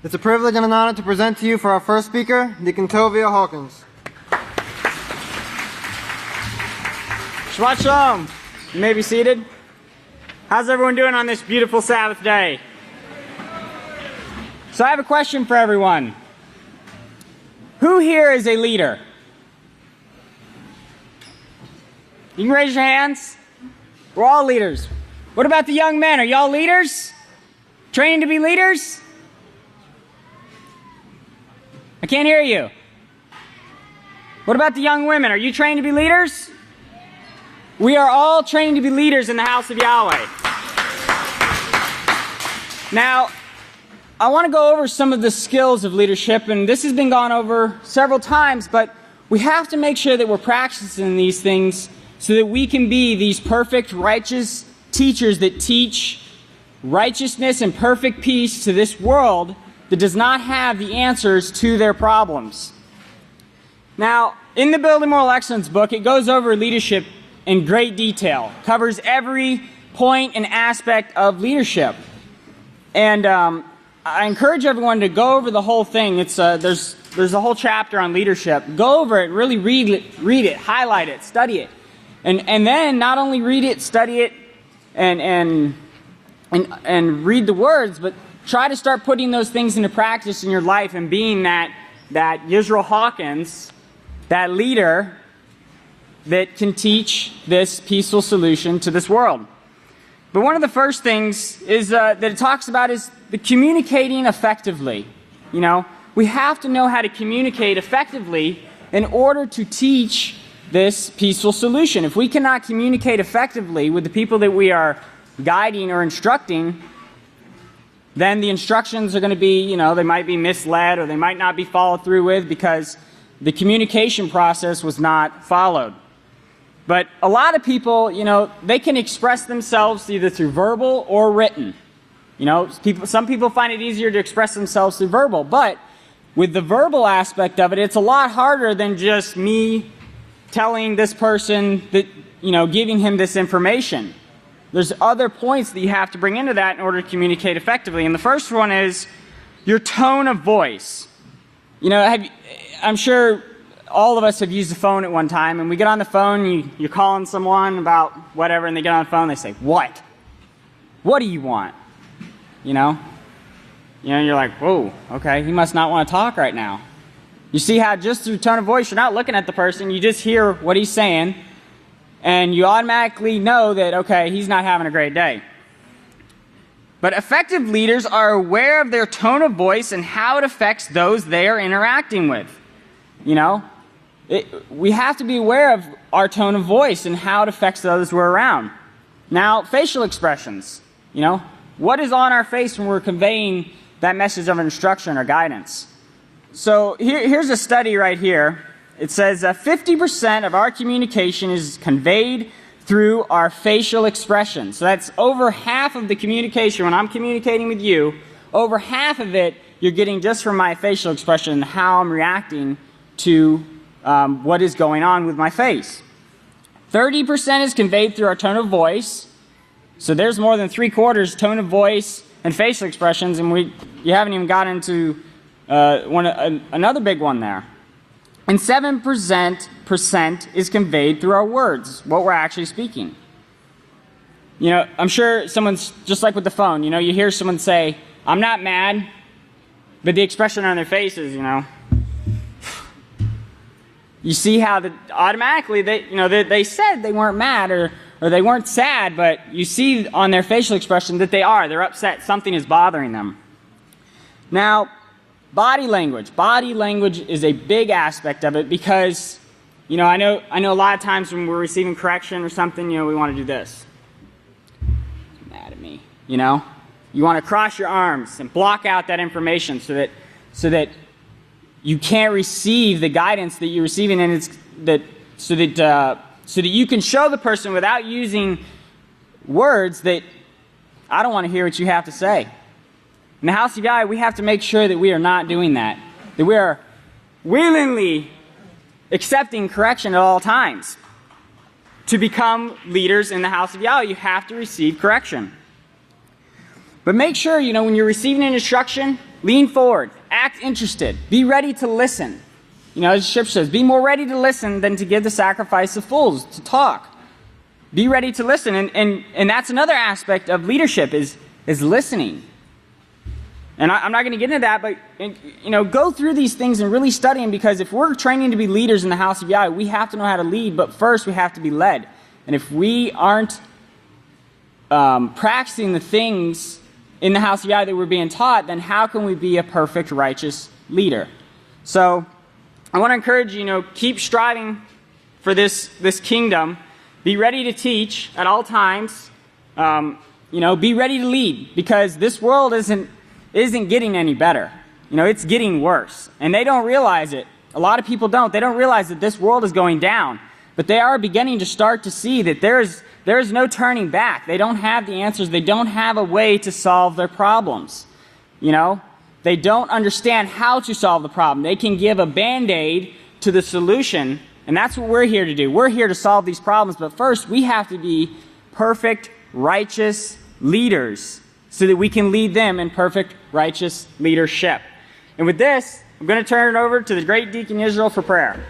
It's a privilege and an honor to present to you for our first speaker, Deacon Tovia Hawkins. Shabbat Shalom. You may be seated. How's everyone doing on this beautiful Sabbath day? So I have a question for everyone. Who here is a leader? You can raise your hands. We're all leaders. What about the young men? Are y'all leaders? Training to be leaders? I can't hear you. What about the young women? Are you trained to be leaders? We are all trained to be leaders in the House of Yahweh. Now, I want to go over some of the skills of leadership, and this has been gone over several times, but we have to make sure that we're practicing these things so that we can be these perfect, righteous teachers that teach righteousness and perfect peace to this world that does not have the answers to their problems. Now, in the Building Moral Excellence book, it goes over leadership in great detail, covers every point and aspect of leadership. And I encourage everyone to go over the whole thing. It's there's a whole chapter on leadership. Go over it, really read it, highlight it, study it. And then not only read it, study it, and read the words, but try to start putting those things into practice in your life and being that Yisrayl Hawkins, that leader that can teach this peaceful solution to this world. But one of the first things is that it talks about is the communicating effectively. You know, we have to know how to communicate effectively in order to teach this peaceful solution. If we cannot communicate effectively with the people that we are guiding or instructing, then the instructions are going to be, you know, they might be misled or they might not be followed through with because the communication process was not followed. But a lot of people, you know, they can express themselves either through verbal or written. You know, some people find it easier to express themselves through verbal, but with the verbal aspect of it, it's a lot harder than just me telling this person that, you know, giving him this information. There's other points that you have to bring into that in order to communicate effectively. And the first one is your tone of voice. You know, I'm sure all of us have used the phone at one time, and we get on the phone, you're calling someone about whatever, and they get on the phone, they say, "What? What do you want?" You know, you're like, "Whoa, okay, he must not want to talk right now." You see how just through tone of voice, you're not looking at the person, you just hear what he's saying, and you automatically know that, okay, he's not having a great day. But effective leaders are aware of their tone of voice and how it affects those they are interacting with. You know, we have to be aware of our tone of voice and how it affects those we're around. Now, facial expressions. You know, what is on our face when we're conveying that message of instruction or guidance? So here's a study right here. It says 50% of our communication is conveyed through our facial expression. So that's over half of the communication. When I'm communicating with you, over half of it you're getting just from my facial expression and how I'm reacting to what is going on with my face. 30% is conveyed through our tone of voice. So there's more than 3/4 tone of voice and facial expressions, and you haven't even got into another big one there. And 7% is conveyed through our words, what we're actually speaking. You know, I'm sure someone's, just like with the phone, you know, you hear someone say, "I'm not mad," but the expression on their face is, you know, you see how automatically they said they weren't mad or they weren't sad, but you see on their facial expression that they're upset, something is bothering them. Now, body language. Body language is a big aspect of it because, you know, I know a lot of times when we're receiving correction or something, you know, we want to do this. Mad at me, you know? You want to cross your arms and block out that information so that you can't receive the guidance that you're receiving, and so that you can show the person without using words that I don't want to hear what you have to say. In the House of Yahweh, we have to make sure that we are not doing that we are willingly accepting correction at all times. To become leaders in the House of Yahweh, you have to receive correction. But make sure, you know, when you're receiving an instruction, lean forward, act interested, be ready to listen. You know, as the scripture says, be more ready to listen than to give the sacrifice of fools, to talk. Be ready to listen. And that's another aspect of leadership is listening. And I'm not going to get into that, but, you know, go through these things and really study them, because if we're training to be leaders in the house of Yahweh, we have to know how to lead, but first we have to be led. And if we aren't practicing the things in the house of Yahweh that we're being taught, then how can we be a perfect, righteous leader? So I want to encourage you, keep striving for this kingdom. Be ready to teach at all times. Be ready to lead, because this world isn't getting any better. It's getting worse. And they don't realize it. A lot of people don't. They don't realize that this world is going down. But they are beginning to start to see that there is no turning back. They don't have the answers. They don't have a way to solve their problems. They don't understand how to solve the problem. They can give a Band-Aid to the solution, and that's what we're here to do. We're here to solve these problems, but first we have to be perfect, righteous leaders so that we can lead them in perfect, righteous leadership. And with this, I'm going to turn it over to the great Deacon Yisrayl for prayer.